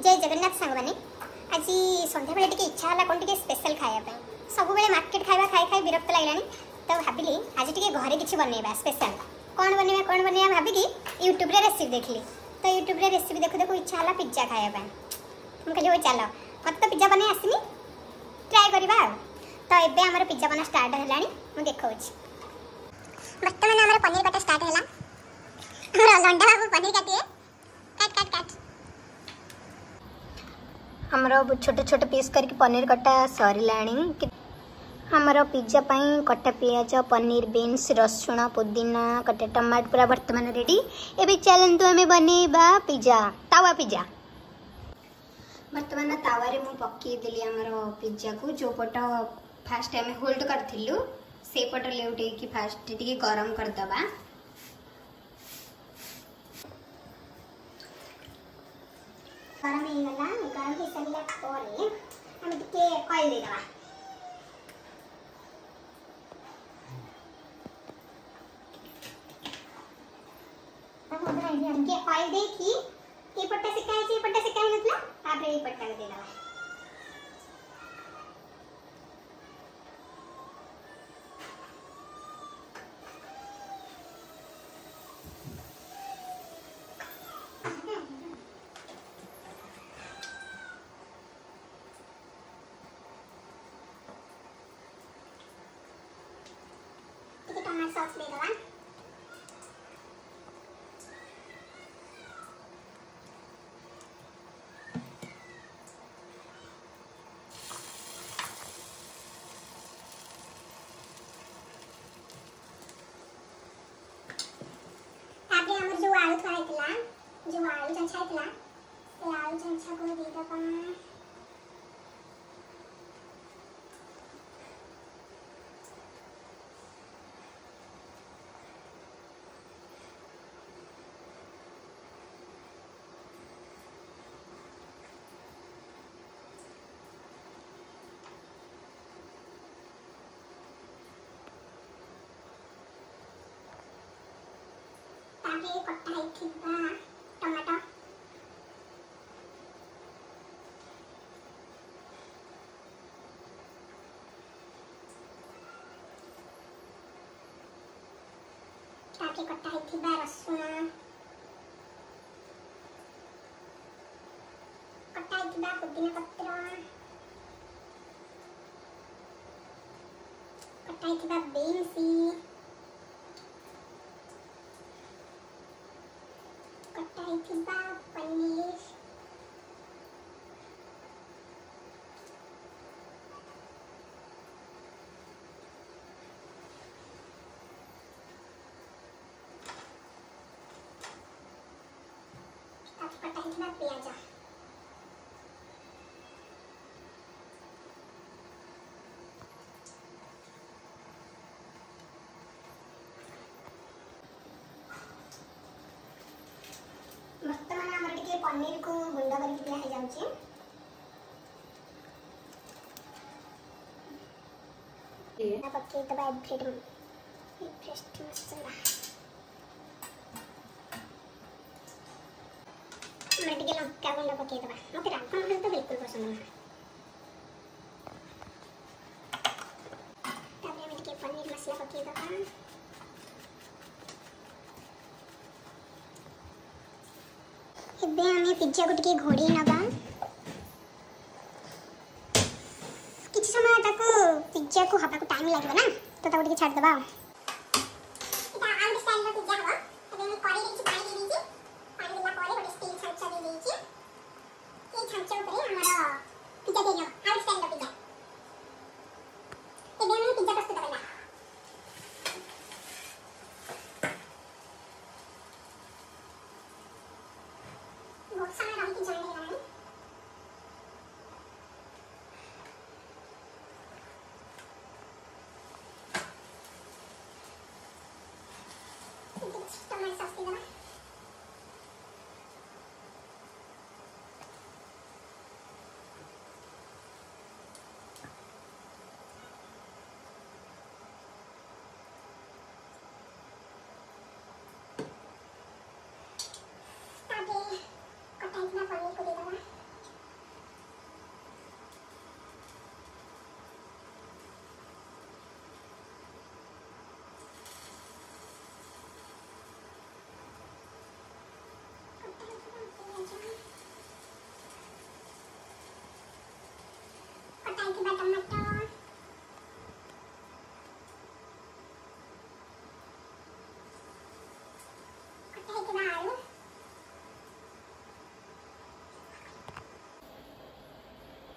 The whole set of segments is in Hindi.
जय जगन्नाथ सांग मैंने आज संध्या बेले टिके इच्छा है कौन टिके स्पेशल खाया सब बेले मार्केट खाଇବା खाई खाई विरक्त लागलानी तो भाविली आज टिके घरे किछि बनैबा स्पेशल कौन बनैबा भाबिकी यूट्यूब रे रेसिपी देखली तो यूट्यूब रे रेसिपी देखु देखु इच्छा है पिज्जा खाଇବା हम कहली हो चलो मत तो पिज्जा बनै आसिनी ट्राई करबा तो एबे हमर पिज्जा बना स्टार्ट हेलानी मु देखौछि वर्तमान हमर पनीर कटा स्टार्ट होला हमर लंडा बाबू पनीर काटिए काट काट काट हमरो छोटे छोटे पीस करके पनीर कटा सरिलाणी हमरो पिज्जा पई कटा पियाज पनीर बीन्स रसुण पुदीना कटा टमाटर पूरा वर्तमान रेडी एबे चलंतु हमें बनेबा पिज्जा वर्तमान तावा रे मु पक्की देली हमरो पिज्जा को जो पट फास्ट टाइम होल्ड करथिलु से पट लेउटे की फास्ट टिके गरम कर दबा गरम ही गला गरम ही सरिला परे हम टिके ऑयल दे दबा हम के ऑयल दे की ए पट्टा से काहे मतलब तापरे ए पट्टा दे दबा टमाटर सॉस दे दबा तापरे हमर जो आलू थोड़ा जो आलू जंछा इतला से आलू जंछा को दे दबा ताके कट्टा है थिबा टमाटो ताके कट्टा है थिबा रसुण कट्टा है थिबा पुदीना पत्र कट्टा है थिबा बीन्स कट्टा है थिबा पनीर कट्टा है थिबा प्याज वर्तमान हमर टिके पनीर को गुंड करके दिया है जाउची ना पक्के तबा फ्रेश मसाला हमर टिके लंका गुंड पक्के तबा मते राखन गुंड तो बिल्कुल पसंद ना तबे हम टिके पनीर मसाला पक्के तबा एबे हमें पिज्जा को टिके घोड़ी नबा किछ समय ताको पिज्जा को हबा को टाइम लागबा ना तो ताको टिके छाड़ दबा एटा आउट स्टाइल रो पिज्जा हबा तबे में कड़ी देछि पानी दे देछि पानी देला परे गोटे स्टील छांचा दे देछि ए छांचा ऊपर हमरा पिज्जा दे दियो आउट स्टाइल रो पिज्जा एबे हमें पिज्जा प्रस्तुत करला बहुत समय रही कि जाने लगा टमाटर सॉस दे दबा ताके कटाई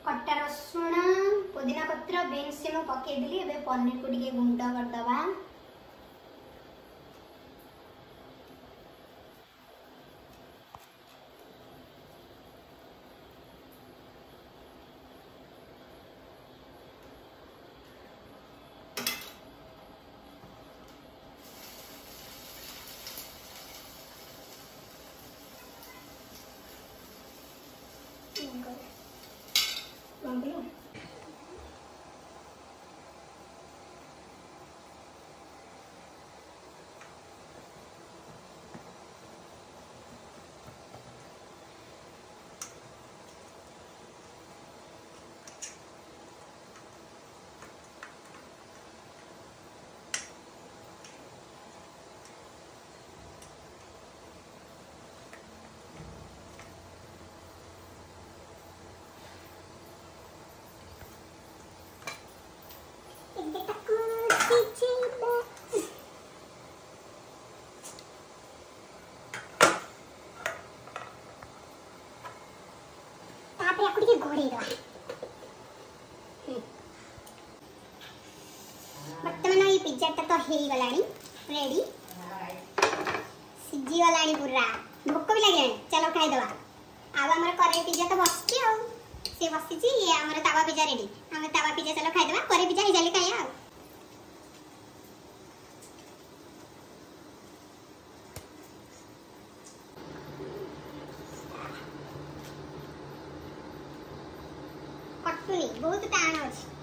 कटा रसुण पुदीना पत्र बीन्स से पकईदेली ए पनीर को टे गुंड करदे। बर्तमान ये पिज्जा तो हो गला रेडी सीझी गला पूरा भोक भी लगे चलो खाईदे। आम करे पिज्जा तो बस सी बसी ये आम तावा पिज्जा रेडी आम तावा पिज्जा चलो खाईदे करे पिज्जा ही जाली खाइया। कटुनी बहुत टाण अच्छे